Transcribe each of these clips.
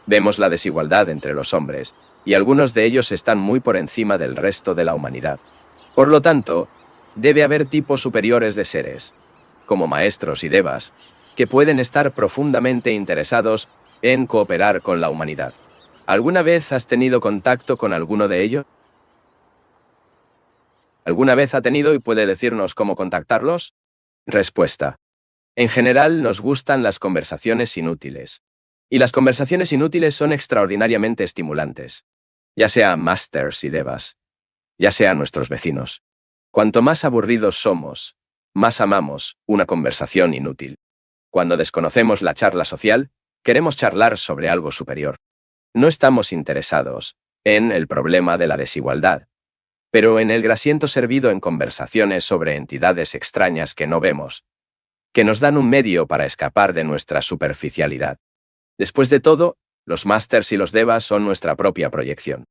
Vemos la desigualdad entre los hombres, y algunos de ellos están muy por encima del resto de la humanidad. Por lo tanto, debe haber tipos superiores de seres, como maestros y devas, que pueden estar profundamente interesados en cooperar con la humanidad. ¿Alguna vez has tenido contacto con alguno de ellos? ¿Alguna vez ha tenido y puede decirnos cómo contactarlos? Respuesta. En general nos gustan las conversaciones inútiles. Y las conversaciones inútiles son extraordinariamente estimulantes, ya sean masters y devas, ya sean nuestros vecinos. Cuanto más aburridos somos, más amamos una conversación inútil. Cuando desconocemos la charla social, queremos charlar sobre algo superior. No estamos interesados en el problema de la desigualdad, pero en el grasiento servido en conversaciones sobre entidades extrañas que no vemos, que nos dan un medio para escapar de nuestra superficialidad. Después de todo, los másters y los devas son nuestra propia proyección.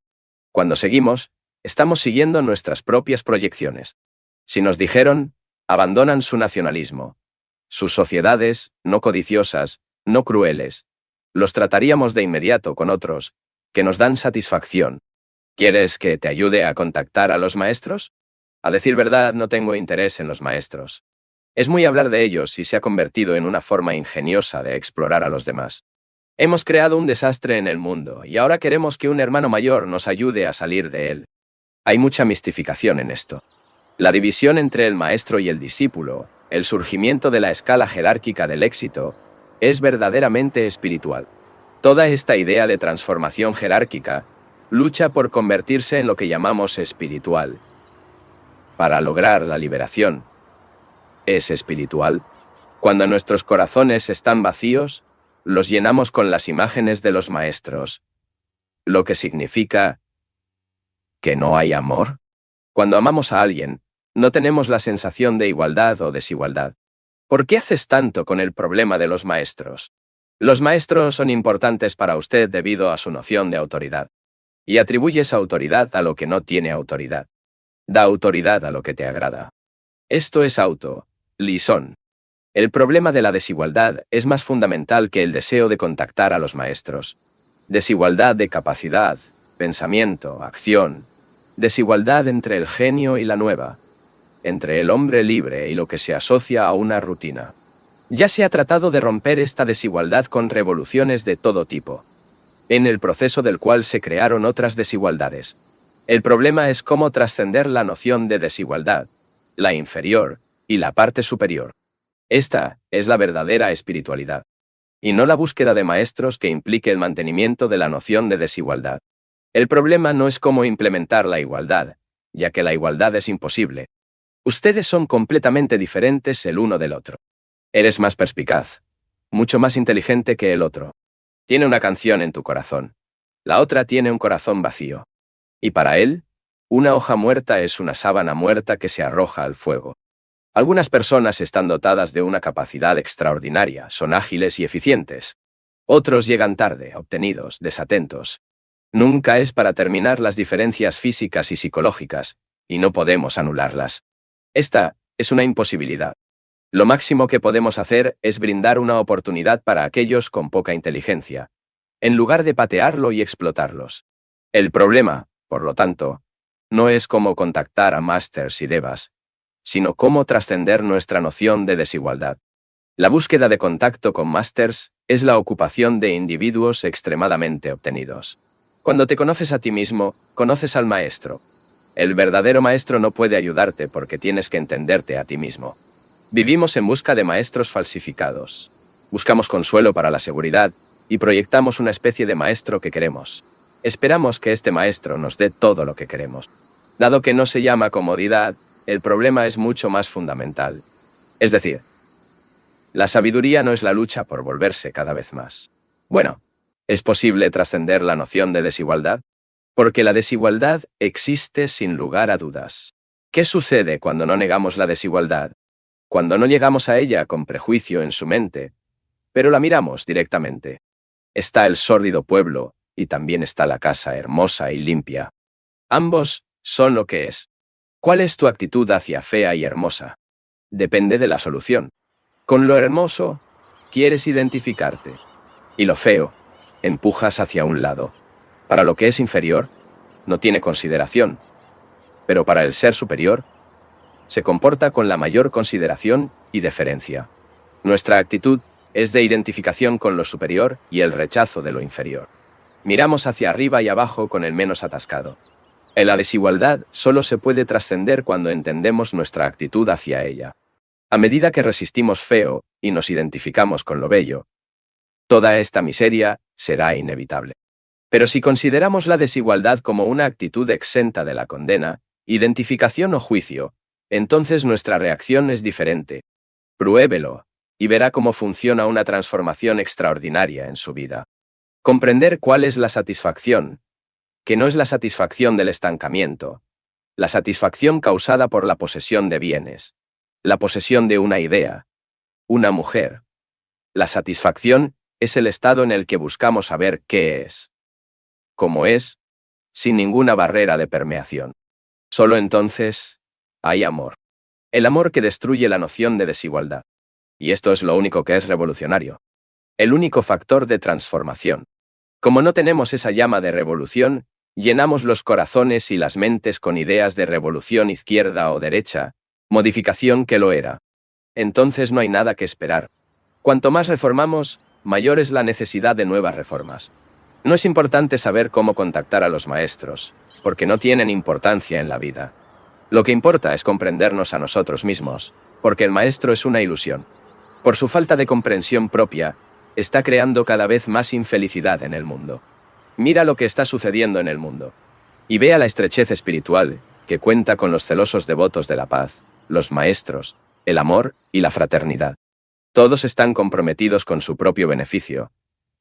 Cuando seguimos, estamos siguiendo nuestras propias proyecciones. Si nos dijeron, abandonan su nacionalismo, sus sociedades, no codiciosas, no crueles, los trataríamos de inmediato con otros, que nos dan satisfacción. ¿Quieres que te ayude a contactar a los maestros? A decir verdad, no tengo interés en los maestros. Es muy hablar de ellos y se ha convertido en una forma ingeniosa de explorar a los demás. Hemos creado un desastre en el mundo y ahora queremos que un hermano mayor nos ayude a salir de él. Hay mucha mistificación en esto. La división entre el maestro y el discípulo, el surgimiento de la escala jerárquica del éxito, es verdaderamente espiritual. Toda esta idea de transformación jerárquica lucha por convertirse en lo que llamamos espiritual. Para lograr la liberación, ¿es espiritual? Cuando nuestros corazones están vacíos, los llenamos con las imágenes de los maestros, lo que significa que no hay amor. Cuando amamos a alguien, no tenemos la sensación de igualdad o desigualdad. ¿Por qué haces tanto con el problema de los maestros? Los maestros son importantes para usted debido a su noción de autoridad. Y atribuyes autoridad a lo que no tiene autoridad. Da autoridad a lo que te agrada. Esto es liaison. El problema de la desigualdad es más fundamental que el deseo de contactar a los maestros. Desigualdad de capacidad, pensamiento, acción. Desigualdad entre el genio y la nueva. Entre el hombre libre y lo que se asocia a una rutina. Ya se ha tratado de romper esta desigualdad con revoluciones de todo tipo, en el proceso del cual se crearon otras desigualdades. El problema es cómo trascender la noción de desigualdad, la inferior y la parte superior. Esta es la verdadera espiritualidad, y no la búsqueda de maestros que implique el mantenimiento de la noción de desigualdad. El problema no es cómo implementar la igualdad, ya que la igualdad es imposible. Ustedes son completamente diferentes el uno del otro. Eres más perspicaz, mucho más inteligente que el otro. Tiene una canción en tu corazón. La otra tiene un corazón vacío. Y para él, una hoja muerta es una sábana muerta que se arroja al fuego. Algunas personas están dotadas de una capacidad extraordinaria, son ágiles y eficientes. Otros llegan tarde, obtenidos, desatentos. Nunca es para terminar las diferencias físicas y psicológicas, y no podemos anularlas. Esta es una imposibilidad. Lo máximo que podemos hacer es brindar una oportunidad para aquellos con poca inteligencia, en lugar de patearlo y explotarlos. El problema, por lo tanto, no es cómo contactar a masters y devas, sino cómo trascender nuestra noción de desigualdad. La búsqueda de contacto con masters es la ocupación de individuos extremadamente obtenidos. Cuando te conoces a ti mismo, conoces al maestro. El verdadero maestro no puede ayudarte porque tienes que entenderte a ti mismo. Vivimos en busca de maestros falsificados. Buscamos consuelo para la seguridad y proyectamos una especie de maestro que queremos. Esperamos que este maestro nos dé todo lo que queremos. Dado que no se llama comodidad, el problema es mucho más fundamental. Es decir, la sabiduría no es la lucha por volverse cada vez más. Bueno, ¿es posible trascender la noción de desigualdad? Porque la desigualdad existe sin lugar a dudas. ¿Qué sucede cuando no negamos la desigualdad? Cuando no llegamos a ella con prejuicio en su mente, pero la miramos directamente. Está el sórdido pueblo y también está la casa hermosa y limpia. Ambos son lo que es. ¿Cuál es tu actitud hacia fea y hermosa? Depende de la solución. Con lo hermoso, quieres identificarte. Y lo feo, empujas hacia un lado. Para lo que es inferior, no tiene consideración, pero para el ser superior, se comporta con la mayor consideración y deferencia. Nuestra actitud es de identificación con lo superior y el rechazo de lo inferior. Miramos hacia arriba y abajo con el menos atascado. En la desigualdad solo se puede trascender cuando entendemos nuestra actitud hacia ella. A medida que resistimos feo y nos identificamos con lo bello, toda esta miseria será inevitable. Pero si consideramos la desigualdad como una actitud exenta de la condena, identificación o juicio, entonces nuestra reacción es diferente. Pruébelo y verá cómo funciona una transformación extraordinaria en su vida. Comprender cuál es la satisfacción, que no es la satisfacción del estancamiento, la satisfacción causada por la posesión de bienes, la posesión de una idea, una mujer. La satisfacción es el estado en el que buscamos saber qué es, cómo es, sin ninguna barrera de permeación. Solo entonces hay amor. El amor que destruye la noción de desigualdad. Y esto es lo único que es revolucionario. El único factor de transformación. Como no tenemos esa llama de revolución, llenamos los corazones y las mentes con ideas de revolución izquierda o derecha, modificación que lo era. Entonces no hay nada que esperar. Cuanto más reformamos, mayor es la necesidad de nuevas reformas. No es importante saber cómo contactar a los maestros, porque no tienen importancia en la vida. Lo que importa es comprendernos a nosotros mismos, porque el maestro es una ilusión. Por su falta de comprensión propia, está creando cada vez más infelicidad en el mundo. Mira lo que está sucediendo en el mundo. Y vea la estrechez espiritual, que cuenta con los celosos devotos de la paz, los maestros, el amor y la fraternidad. Todos están comprometidos con su propio beneficio,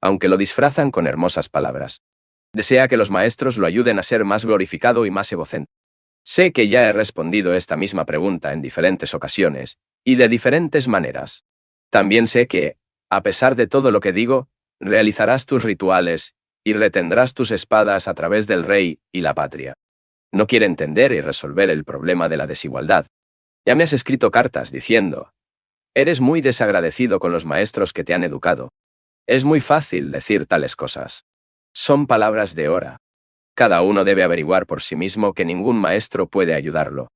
aunque lo disfrazan con hermosas palabras. Desea que los maestros lo ayuden a ser más glorificado y más egocéntrico. Sé que ya he respondido esta misma pregunta en diferentes ocasiones, y de diferentes maneras. También sé que, a pesar de todo lo que digo, realizarás tus rituales y retendrás tus espadas a través del rey y la patria. No quiere entender y resolver el problema de la desigualdad. Ya me has escrito cartas diciendo: eres muy desagradecido con los maestros que te han educado. Es muy fácil decir tales cosas. Son palabras de hora. Cada uno debe averiguar por sí mismo que ningún maestro puede ayudarlo.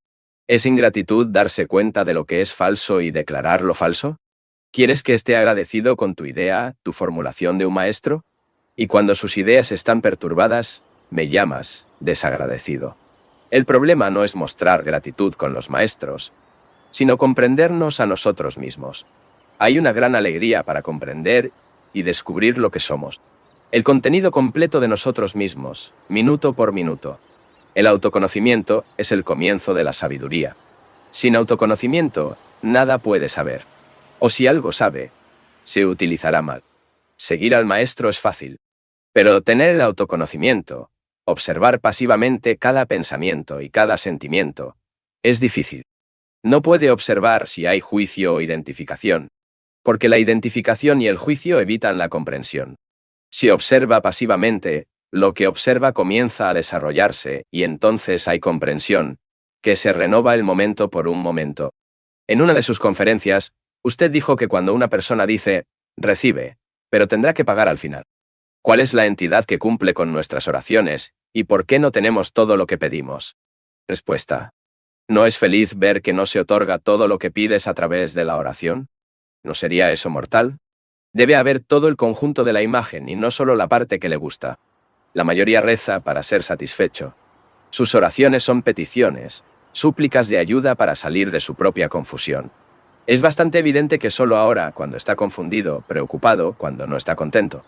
¿Es ingratitud darse cuenta de lo que es falso y declarar lo falso? ¿Quieres que esté agradecido con tu idea, tu formulación de un maestro? Y cuando sus ideas están perturbadas, me llamas desagradecido. El problema no es mostrar gratitud con los maestros, sino comprendernos a nosotros mismos. Hay una gran alegría para comprender y descubrir lo que somos. El contenido completo de nosotros mismos, minuto por minuto. El autoconocimiento es el comienzo de la sabiduría. Sin autoconocimiento, nada puede saber. O si algo sabe, se utilizará mal. Seguir al maestro es fácil. Pero tener el autoconocimiento, observar pasivamente cada pensamiento y cada sentimiento, es difícil. No puede observar si hay juicio o identificación, porque la identificación y el juicio evitan la comprensión. Si observa pasivamente, lo que observa comienza a desarrollarse y entonces hay comprensión, que se renova el momento por un momento. En una de sus conferencias, usted dijo que cuando una persona dice, recibe, pero tendrá que pagar al final. ¿Cuál es la entidad que cumple con nuestras oraciones y por qué no tenemos todo lo que pedimos? Respuesta. ¿No es feliz ver que no se otorga todo lo que pides a través de la oración? ¿No sería eso mortal? Debe haber todo el conjunto de la imagen y no solo la parte que le gusta. La mayoría reza para ser satisfecho. Sus oraciones son peticiones, súplicas de ayuda para salir de su propia confusión. Es bastante evidente que solo ahora, cuando está confundido, preocupado, cuando no está contento.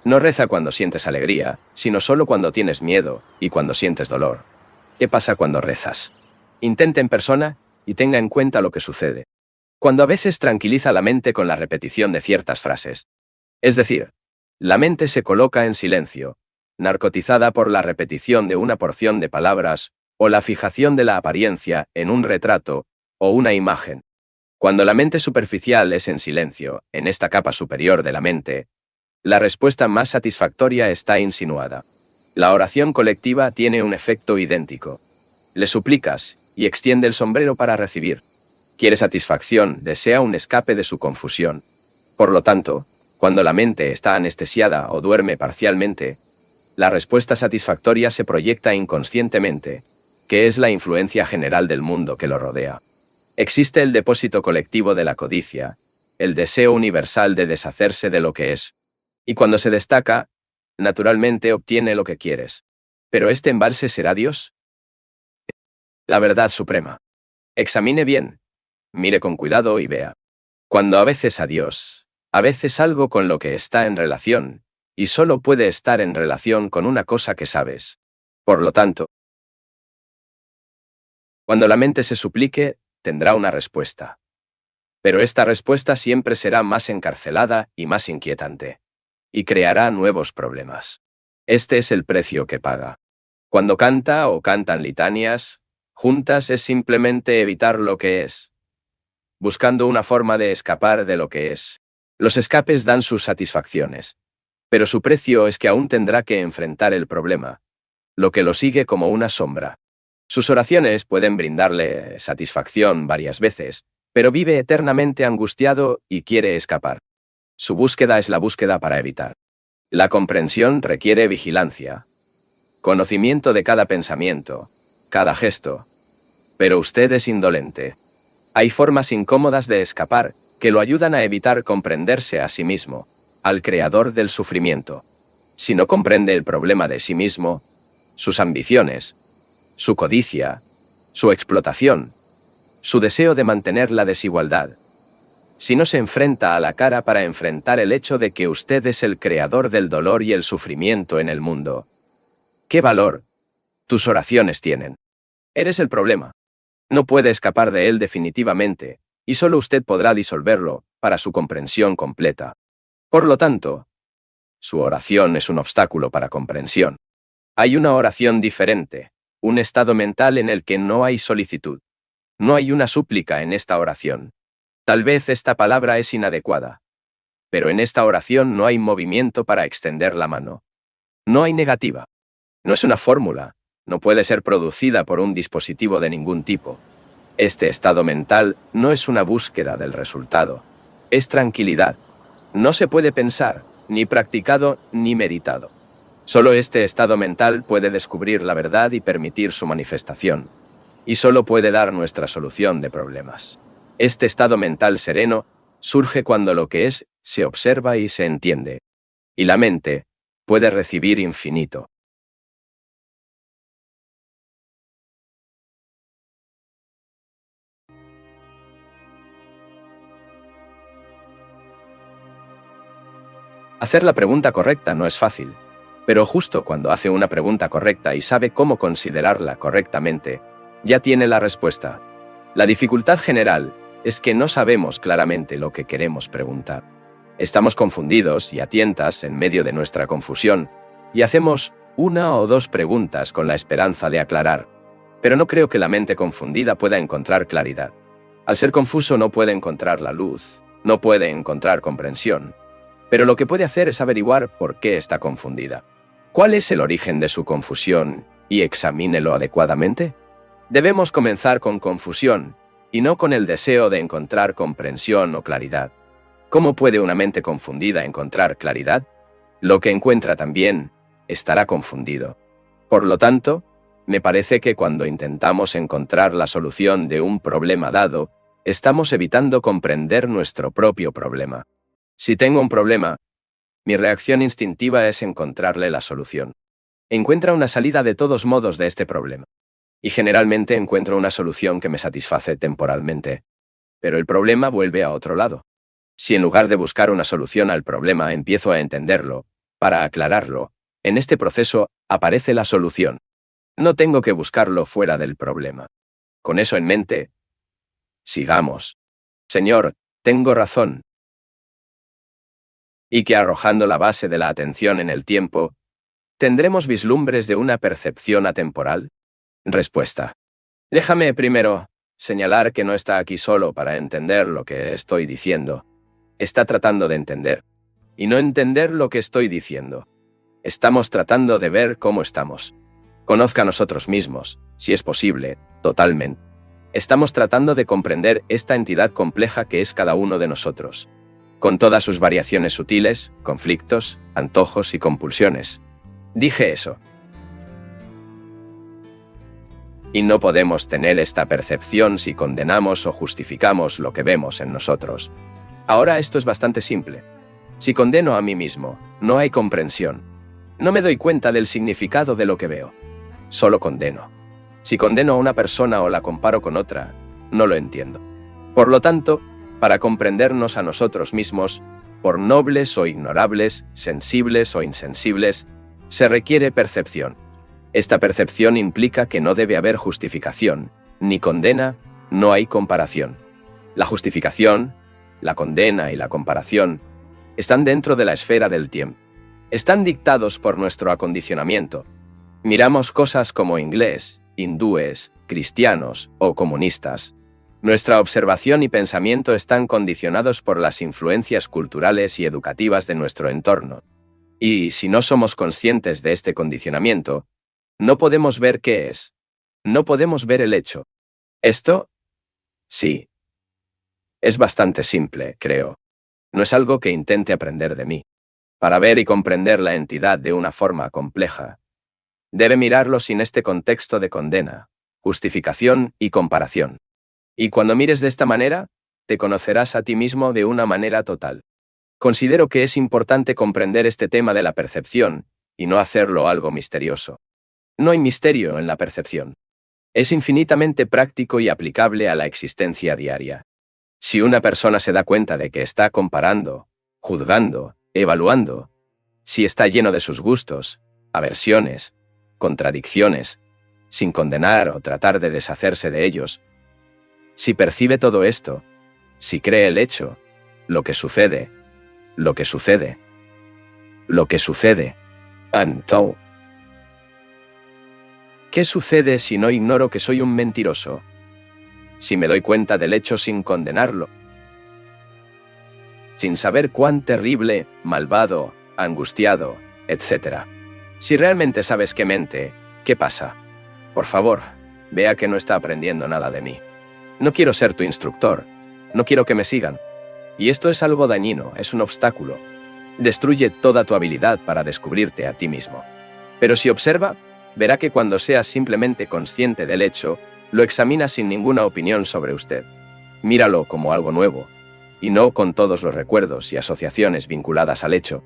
No reza cuando sientes alegría, sino solo cuando tienes miedo y cuando sientes dolor. ¿Qué pasa cuando rezas? Intente en persona y tenga en cuenta lo que sucede. Cuando a veces tranquiliza la mente con la repetición de ciertas frases. Es decir, la mente se coloca en silencio, narcotizada por la repetición de una porción de palabras o la fijación de la apariencia en un retrato o una imagen. Cuando la mente superficial es en silencio, en esta capa superior de la mente, la respuesta más satisfactoria está insinuada. La oración colectiva tiene un efecto idéntico. Le suplicas y extiende el sombrero para recibir. Quiere satisfacción, desea un escape de su confusión. Por lo tanto, Cuando la mente está anestesiada o duerme parcialmente, la respuesta satisfactoria se proyecta inconscientemente, que es la influencia general del mundo que lo rodea. Existe el depósito colectivo de la codicia, el deseo universal de deshacerse de lo que es. Y cuando se destaca, naturalmente obtiene lo que quieres. ¿Pero este embalse será Dios? La verdad suprema. Examine bien, mire con cuidado y vea. Cuando a veces a Dios, a veces algo con lo que está en relación, y solo puede estar en relación con una cosa que sabes. Por lo tanto, cuando la mente se suplique, tendrá una respuesta. Pero esta respuesta siempre será más encarcelada y más inquietante. Y creará nuevos problemas. Este es el precio que paga. Cuando canta o cantan litanias, juntas es simplemente evitar lo que es, buscando una forma de escapar de lo que es. Los escapes dan sus satisfacciones, pero su precio es que aún tendrá que enfrentar el problema, lo que lo sigue como una sombra. Sus oraciones pueden brindarle satisfacción varias veces, pero vive eternamente angustiado y quiere escapar. Su búsqueda es la búsqueda para evitar. La comprensión requiere vigilancia, conocimiento de cada pensamiento, cada gesto. Pero usted es indolente. Hay formas incómodas de escapar que lo ayudan a evitar comprenderse a sí mismo, al creador del sufrimiento. Si no comprende el problema de sí mismo, sus ambiciones, su codicia, su explotación, su deseo de mantener la desigualdad. Si no se enfrenta a la cara para enfrentar el hecho de que usted es el creador del dolor y el sufrimiento en el mundo. ¿Qué valor tus oraciones tienen? Eres el problema. No puede escapar de él definitivamente, y solo usted podrá disolverlo para su comprensión completa. Por lo tanto, su oración es un obstáculo para comprensión. Hay una oración diferente, un estado mental en el que no hay solicitud. No hay una súplica en esta oración. Tal vez esta palabra es inadecuada. Pero en esta oración no hay movimiento para extender la mano. No hay negativa. No es una fórmula. No puede ser producida por un dispositivo de ningún tipo. Este estado mental no es una búsqueda del resultado. Es tranquilidad. No se puede pensar, ni practicado, ni meditado. Solo este estado mental puede descubrir la verdad y permitir su manifestación. Y solo puede dar nuestra solución de problemas. Este estado mental sereno surge cuando lo que es se observa y se entiende. Y la mente puede recibir infinito. Hacer la pregunta correcta no es fácil, pero justo cuando hace una pregunta correcta y sabe cómo considerarla correctamente, ya tiene la respuesta. La dificultad general es que no sabemos claramente lo que queremos preguntar. Estamos confundidos y a tientas en medio de nuestra confusión, y hacemos una o dos preguntas con la esperanza de aclarar. Pero no creo que la mente confundida pueda encontrar claridad. Al ser confuso no puede encontrar la luz, no puede encontrar comprensión. Pero lo que puede hacer es averiguar por qué está confundida. ¿Cuál es el origen de su confusión y examínelo adecuadamente? Debemos comenzar con confusión y no con el deseo de encontrar comprensión o claridad. ¿Cómo puede una mente confundida encontrar claridad? Lo que encuentra también estará confundido. Por lo tanto, me parece que cuando intentamos encontrar la solución de un problema dado, estamos evitando comprender nuestro propio problema. Si tengo un problema, mi reacción instintiva es encontrarle la solución. Encuentra una salida de todos modos de este problema. Y generalmente encuentro una solución que me satisface temporalmente. Pero el problema vuelve a otro lado. Si en lugar de buscar una solución al problema empiezo a entenderlo, para aclararlo, en este proceso aparece la solución. No tengo que buscarlo fuera del problema. Con eso en mente, sigamos. Señor, tengo razón. Y que arrojando la base de la atención en el tiempo, ¿tendremos vislumbres de una percepción atemporal? Respuesta. Déjame primero señalar que no está aquí solo para entender lo que estoy diciendo. Está tratando de entender. Y no entender lo que estoy diciendo. Estamos tratando de ver cómo estamos. Conozca a nosotros mismos, si es posible, totalmente. Estamos tratando de comprender esta entidad compleja que es cada uno de nosotros. con todas sus variaciones sutiles, conflictos, antojos y compulsiones. Dije eso. Y no podemos tener esta percepción si condenamos o justificamos lo que vemos en nosotros. Ahora esto es bastante simple. Si condeno a mí mismo, no hay comprensión. No me doy cuenta del significado de lo que veo. Solo condeno. Si condeno a una persona o la comparo con otra, no lo entiendo. Por lo tanto, para comprendernos a nosotros mismos, por nobles o ignorables, sensibles o insensibles, se requiere percepción. Esta percepción implica que no debe haber justificación, ni condena, no hay comparación. La justificación, la condena y la comparación están dentro de la esfera del tiempo. Están dictados por nuestro acondicionamiento. Miramos cosas como inglés, hindúes, cristianos o comunistas. Nuestra observación y pensamiento están condicionados por las influencias culturales y educativas de nuestro entorno. Y si no somos conscientes de este condicionamiento, no podemos ver qué es. No podemos ver el hecho. Esto, sí, es bastante simple, creo. No es algo que intente aprender de mí. Para ver y comprender la entidad de una forma compleja, debe mirarlo sin este contexto de condena, justificación y comparación. Y cuando mires de esta manera, te conocerás a ti mismo de una manera total. Considero que es importante comprender este tema de la percepción y no hacerlo algo misterioso. No hay misterio en la percepción. Es infinitamente práctico y aplicable a la existencia diaria. Si una persona se da cuenta de que está comparando, juzgando, evaluando, si está lleno de sus gustos, aversiones, contradicciones, sin condenar o tratar de deshacerse de ellos, si percibe todo esto, si cree el hecho, lo que sucede, Anto. ¿Qué sucede si no ignoro que soy un mentiroso? Si me doy cuenta del hecho sin condenarlo, sin saber cuán terrible, malvado, angustiado, etc. Si realmente sabes que mente, ¿qué pasa? Por favor, vea que no está aprendiendo nada de mí. No quiero ser tu instructor, no quiero que me sigan. Y esto es algo dañino, es un obstáculo. Destruye toda tu habilidad para descubrirte a ti mismo. Pero si observa, verá que cuando seas simplemente consciente del hecho, lo examina sin ninguna opinión sobre usted. Míralo como algo nuevo, y no con todos los recuerdos y asociaciones vinculadas al hecho.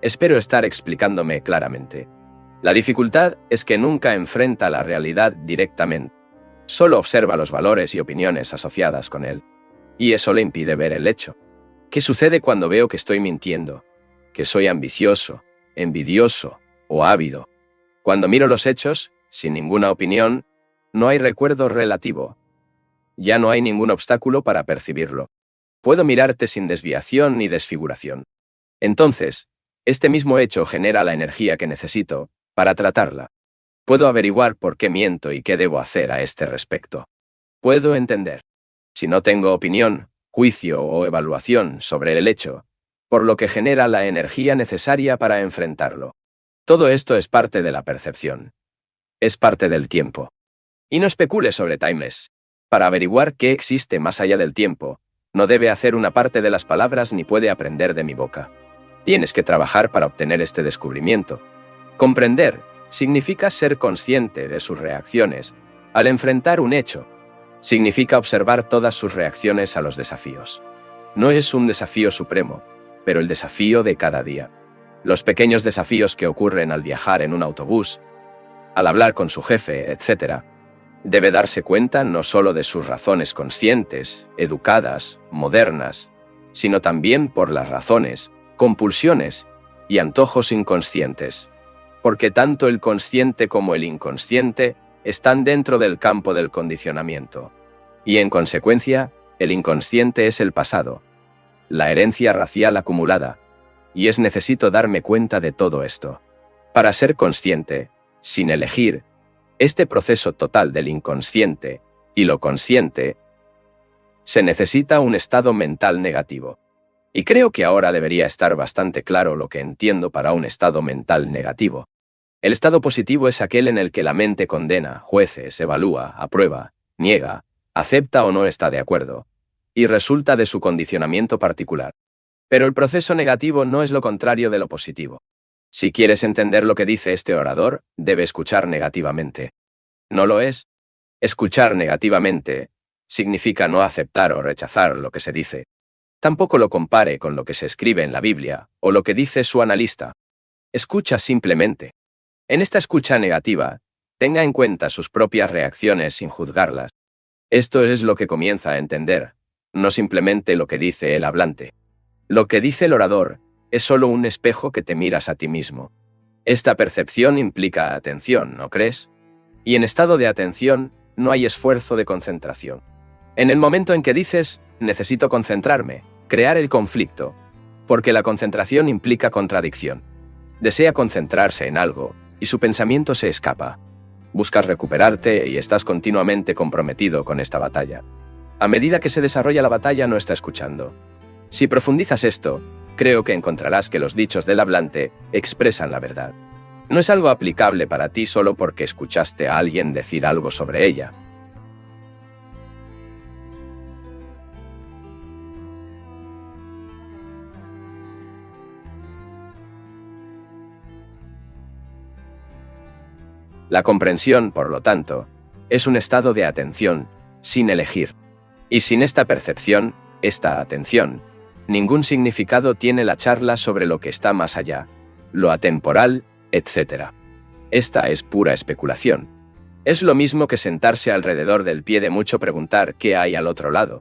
Espero estar explicándome claramente. La dificultad es que nunca enfrenta la realidad directamente. Solo observa los valores y opiniones asociadas con él. Y eso le impide ver el hecho. ¿Qué sucede cuando veo que estoy mintiendo? Que soy ambicioso, envidioso o ávido. Cuando miro los hechos, sin ninguna opinión, no hay recuerdo relativo. Ya no hay ningún obstáculo para percibirlo. Puedo mirarte sin desviación ni desfiguración. Entonces, este mismo hecho genera la energía que necesito para tratarla. Puedo averiguar por qué miento y qué debo hacer a este respecto. Puedo entender. Si no tengo opinión, juicio o evaluación sobre el hecho, por lo que genera la energía necesaria para enfrentarlo. Todo esto es parte de la percepción. Es parte del tiempo. Y no especule sobre Timeless. Para averiguar qué existe más allá del tiempo, no debe hacer una parte de las palabras ni puede aprender de mi boca. Tienes que trabajar para obtener este descubrimiento. Comprender significa ser consciente de sus reacciones al enfrentar un hecho. Significa observar todas sus reacciones a los desafíos. No es un desafío supremo, pero el desafío de cada día. Los pequeños desafíos que ocurren al viajar en un autobús, al hablar con su jefe, etc. Debe darse cuenta no solo de sus razones conscientes, educadas, modernas, sino también por las razones, compulsiones y antojos inconscientes. Porque tanto el consciente como el inconsciente están dentro del campo del condicionamiento. Y en consecuencia, el inconsciente es el pasado, la herencia racial acumulada, y es necesito darme cuenta de todo esto. Para ser consciente, sin elegir, este proceso total del inconsciente y lo consciente, se necesita un estado mental negativo. Y creo que ahora debería estar bastante claro lo que entiendo para un estado mental negativo. El estado positivo es aquel en el que la mente condena, jueces, evalúa, aprueba, niega, acepta o no está de acuerdo, y resulta de su condicionamiento particular. Pero el proceso negativo no es lo contrario de lo positivo. Si quieres entender lo que dice este orador, debe escuchar negativamente. ¿No lo es? Escuchar negativamente significa no aceptar o rechazar lo que se dice. Tampoco lo compare con lo que se escribe en la Biblia o lo que dice su analista. Escucha simplemente. En esta escucha negativa, tenga en cuenta sus propias reacciones sin juzgarlas. Esto es lo que comienza a entender, no simplemente lo que dice el hablante. Lo que dice el orador es solo un espejo que te miras a ti mismo. Esta percepción implica atención, ¿no crees? Y en estado de atención, no hay esfuerzo de concentración. En el momento en que dices, necesito concentrarme, crear el conflicto, porque la concentración implica contradicción. Desea concentrarse en algo, y su pensamiento se escapa. Buscas recuperarte y estás continuamente comprometido con esta batalla. A medida que se desarrolla la batalla no está escuchando. Si profundizas esto, creo que encontrarás que los dichos del hablante expresan la verdad. No es algo aplicable para ti solo porque escuchaste a alguien decir algo sobre ella. La comprensión, por lo tanto, es un estado de atención, sin elegir. Y sin esta percepción, esta atención, ningún significado tiene la charla sobre lo que está más allá, lo atemporal, etc. Esta es pura especulación. Es lo mismo que sentarse alrededor del pie de mucho preguntar qué hay al otro lado.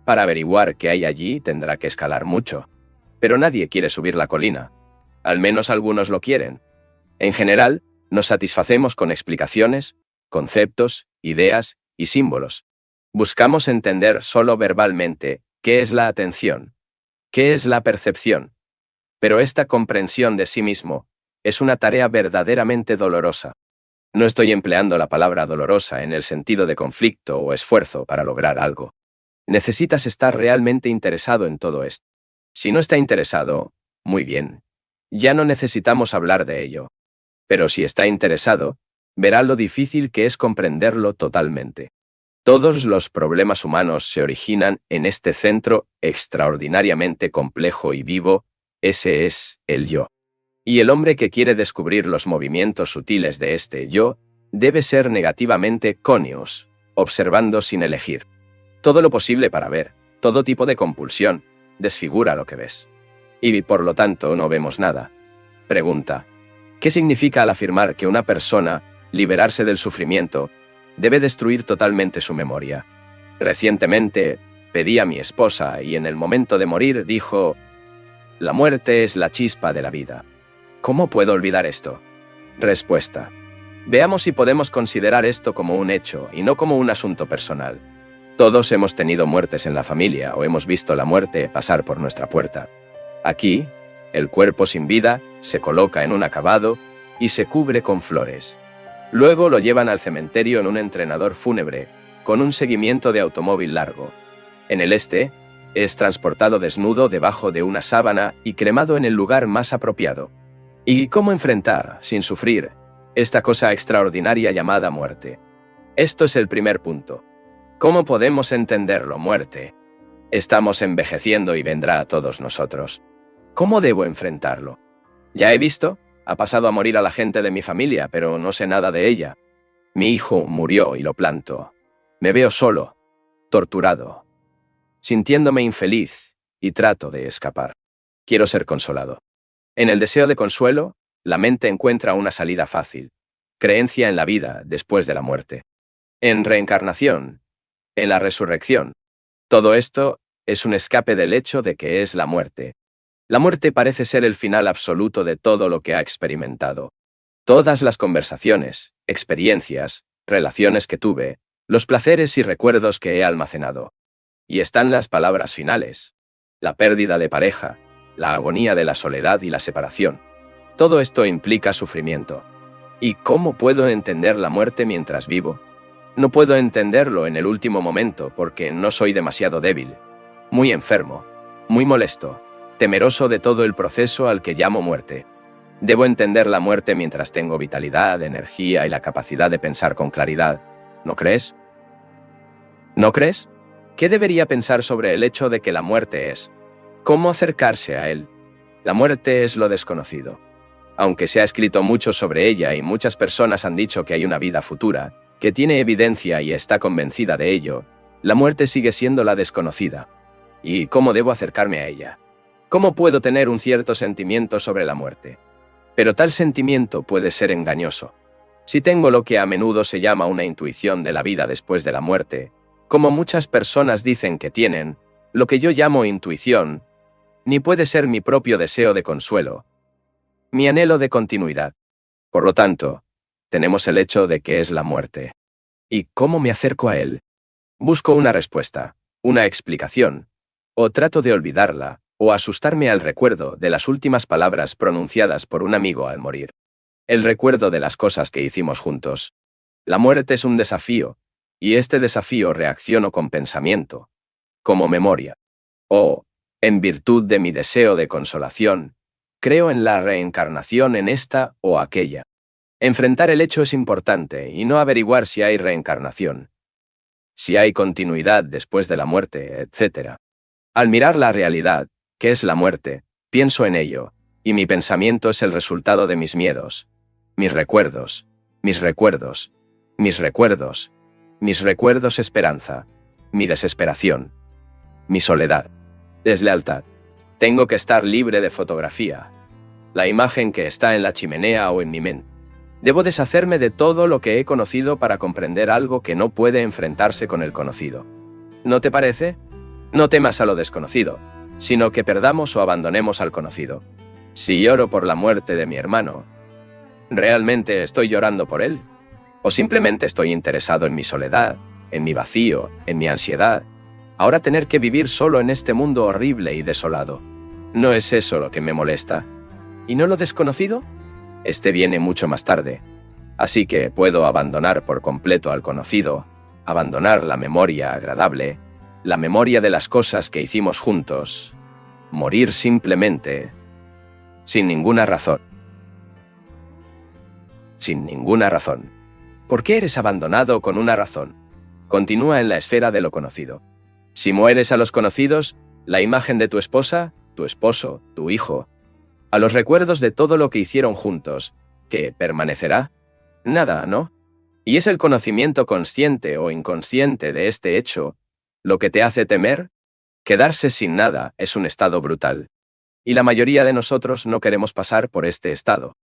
Para averiguar qué hay allí tendrá que escalar mucho. Pero nadie quiere subir la colina. Al menos algunos lo quieren. En general, nos satisfacemos con explicaciones, conceptos, ideas y símbolos. Buscamos entender solo verbalmente qué es la atención, qué es la percepción. Pero esta comprensión de sí mismo es una tarea verdaderamente dolorosa. No estoy empleando la palabra dolorosa en el sentido de conflicto o esfuerzo para lograr algo. Necesitas estar realmente interesado en todo esto. Si no está interesado, muy bien. Ya no necesitamos hablar de ello. Pero si está interesado, verá lo difícil que es comprenderlo totalmente. Todos los problemas humanos se originan en este centro extraordinariamente complejo y vivo, ese es el yo. Y el hombre que quiere descubrir los movimientos sutiles de este yo, debe ser negativamente conscious, observando sin elegir. Todo lo posible para ver, todo tipo de compulsión, desfigura lo que ves. Y por lo tanto no vemos nada. Pregunta: ¿qué significa al afirmar que una persona, liberarse del sufrimiento, debe destruir totalmente su memoria? Recientemente, pedí a mi esposa y en el momento de morir dijo: la muerte es la chispa de la vida. ¿Cómo puedo olvidar esto? Respuesta: veamos si podemos considerar esto como un hecho y no como un asunto personal. Todos hemos tenido muertes en la familia o hemos visto la muerte pasar por nuestra puerta. Aquí, el cuerpo sin vida se coloca en un acabado y se cubre con flores. Luego lo llevan al cementerio en un entrenador fúnebre, con un seguimiento de automóvil largo. En el este, es transportado desnudo debajo de una sábana y cremado en el lugar más apropiado. ¿Y cómo enfrentar, sin sufrir, esta cosa extraordinaria llamada muerte? Esto es el primer punto. ¿Cómo podemos entenderlo, muerte? Estamos envejeciendo y vendrá a todos nosotros. ¿Cómo debo enfrentarlo? Ya he visto, ha pasado a morir a la gente de mi familia, pero no sé nada de ella. Mi hijo murió y lo planto. Me veo solo, torturado, sintiéndome infeliz y trato de escapar. Quiero ser consolado. En el deseo de consuelo, la mente encuentra una salida fácil: creencia en la vida después de la muerte, en reencarnación, en la resurrección. Todo esto es un escape del hecho de que es la muerte. La muerte parece ser el final absoluto de todo lo que ha experimentado. Todas las conversaciones, experiencias, relaciones que tuve, los placeres y recuerdos que he almacenado. Y están las palabras finales: la pérdida de pareja, la agonía de la soledad y la separación. Todo esto implica sufrimiento. ¿Y cómo puedo entender la muerte mientras vivo? No puedo entenderlo en el último momento porque no soy demasiado débil, muy enfermo, muy molesto, temeroso de todo el proceso al que llamo muerte. Debo entender la muerte mientras tengo vitalidad, energía y la capacidad de pensar con claridad. ¿No crees? ¿No crees? ¿Qué debería pensar sobre el hecho de que la muerte es ¿Cómo acercarse a él? La muerte es lo desconocido. Aunque se ha escrito mucho sobre ella y muchas personas han dicho que hay una vida futura, que tiene evidencia y está convencida de ello, la muerte sigue siendo la desconocida. ¿Y cómo debo acercarme a ella? ¿Cómo puedo tener un cierto sentimiento sobre la muerte? Pero tal sentimiento puede ser engañoso. Si tengo lo que a menudo se llama una intuición de la vida después de la muerte, como muchas personas dicen que tienen, lo que yo llamo intuición, ni puede ser mi propio deseo de consuelo, mi anhelo de continuidad. Por lo tanto, tenemos el hecho de que es la muerte. ¿Y cómo me acerco a él? Busco una respuesta, una explicación, o trato de olvidarla, o asustarme al recuerdo de las últimas palabras pronunciadas por un amigo al morir. El recuerdo de las cosas que hicimos juntos. La muerte es un desafío, y este desafío reacciono con pensamiento, como memoria. O, en virtud de mi deseo de consolación, creo en la reencarnación en esta o aquella. Enfrentar el hecho es importante y no averiguar si hay reencarnación, si hay continuidad después de la muerte, etc. Al mirar la realidad, que es la muerte, pienso en ello, y mi pensamiento es el resultado de mis miedos, mis recuerdos, mis recuerdos, mis recuerdos, mis recuerdos esperanza, mi desesperación, mi soledad, deslealtad. Tengo que estar libre de fotografía, la imagen que está en la chimenea o en mi mente. Debo deshacerme de todo lo que he conocido para comprender algo que no puede enfrentarse con el conocido. ¿No te parece? No temas a lo desconocido, sino que perdamos o abandonemos al conocido. Si lloro por la muerte de mi hermano, ¿realmente estoy llorando por él? ¿O simplemente estoy interesado en mi soledad, en mi vacío, en mi ansiedad? Ahora tener que vivir solo en este mundo horrible y desolado. ¿No es eso lo que me molesta? ¿Y no lo desconocido? Este viene mucho más tarde. Así que puedo abandonar por completo al conocido, abandonar la memoria agradable, la memoria de las cosas que hicimos juntos, morir simplemente, sin ninguna razón. Sin ninguna razón. ¿Por qué eres abandonado con una razón? Continúa en la esfera de lo conocido. Si mueres a los conocidos, la imagen de tu esposa, tu esposo, tu hijo, a los recuerdos de todo lo que hicieron juntos, ¿qué permanecerá? Nada, ¿no? ¿Y es el conocimiento consciente o inconsciente de este hecho lo que te hace temer? Quedarse sin nada es un estado brutal. Y la mayoría de nosotros no queremos pasar por este estado.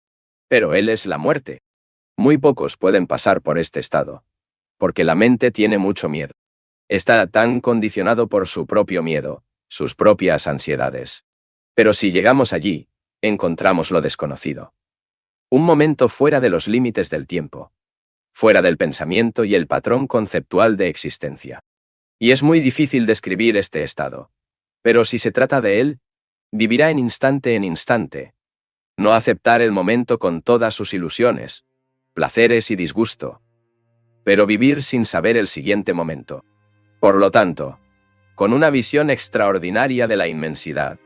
Pero él es la muerte. Muy pocos pueden pasar por este estado. Porque la mente tiene mucho miedo. Está tan condicionado por su propio miedo, sus propias ansiedades. Pero si llegamos allí, encontramos lo desconocido. Un momento fuera de los límites del tiempo. Fuera del pensamiento y el patrón conceptual de existencia. Y es muy difícil describir este estado. Pero si se trata de él, vivirá en instante. No aceptar el momento con todas sus ilusiones, placeres y disgusto. Pero vivir sin saber el siguiente momento. Por lo tanto, con una visión extraordinaria de la inmensidad,